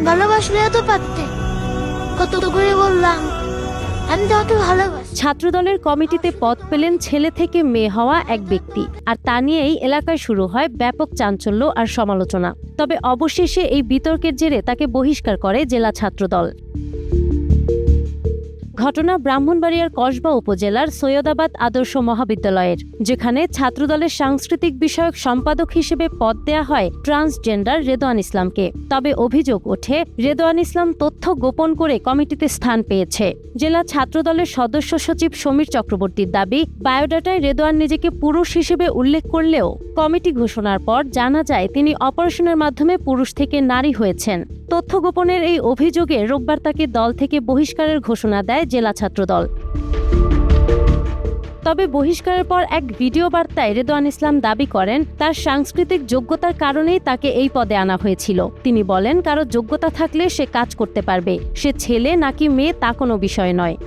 ভালোবাসলেও তো পারতে। কত করে বললাম আমি তোমাকে ভালোবাসি। ছাত্রদলের কমিটিতে পদ পেলেন ছেলে থেকে মেয়ে হওয়া এক ব্যক্তি, আর তা নিয়েই এলাকায় শুরু হয় ব্যাপক চাঞ্চল্য আর সমালোচনা। তবে অবশেষে এই বিতর্কের জেরে তাকে বহিষ্কার করে জেলা ছাত্রদল। ঘটনা ব্রাহ্মণবাড়িয়ার কসবা উপজেলার সৈয়দাবাদ আদর্শ মহাবিদ্যালয়ের, যেখানে ছাত্রদলের সাংস্কৃতিক বিষয়ক সম্পাদক হিসেবে পদ দেয়া হয় ট্রান্সজেন্ডার রেদওয়ান ইসলামকে। তবে অভিযোগ ওঠে, রেদওয়ান ইসলাম তথ্য গোপন করে কমিটিতে স্থান পেয়েছে। জেলা ছাত্রদলের সদস্য সচিব সমীর চক্রবর্তীর দাবি, বায়োডাটায় রেদওয়ান নিজেকে পুরুষ হিসেবে উল্লেখ করলেও কমিটি ঘোষণার পর জানা যায় তিনি অপারেশনের মাধ্যমে পুরুষ থেকে নারী হয়েছেন। তথ্য গোপনের এই অভিযোগে রোববার তাকে দল থেকে বহিষ্কারের ঘোষণা দেয় জেলা ছাত্রদল। তবে বহিষ্কারের পর এক ভিডিও বার্তায় রেদওয়ান ইসলাম দাবি করেন, তার সাংস্কৃতিক যোগ্যতার কারণেই তাকে এই পদে আনা হয়েছিল। তিনি বলেন, কারো যোগ্যতা থাকলে সে কাজ করতে পারবে, সে ছেলে নাকি মেয়ে তা কোনো বিষয় নয়।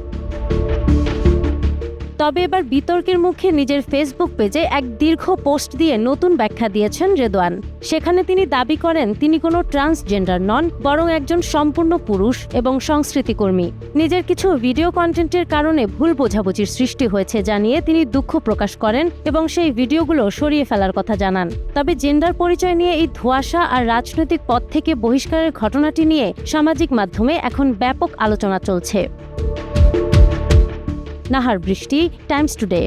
তবে এবার বিতর্কের মুখে নিজের ফেসবুক পেজে এক দীর্ঘ পোস্ট দিয়ে নতুন ব্যাখ্যা দিয়েছেন রেদওয়ান। সেখানে তিনি দাবি করেন তিনি কোনো ট্রান্সজেন্ডার নন, বরং একজন সম্পূর্ণ পুরুষ এবং সংস্কৃতিকর্মী। নিজের কিছু ভিডিও কন্টেন্টের কারণে ভুল বোঝাবুঝির সৃষ্টি হয়েছে জানিয়ে তিনি দুঃখ প্রকাশ করেন এবং সেই ভিডিওগুলো সরিয়ে ফেলার কথা জানান। তবে জেন্ডার পরিচয় নিয়ে এই ধোঁয়াশা আর রাজনৈতিক পদ থেকে বহিষ্কারের ঘটনাটি নিয়ে সামাজিক মাধ্যমে এখন ব্যাপক আলোচনা চলছে। নাহার বৃষ্টি, টাইমস টুডে।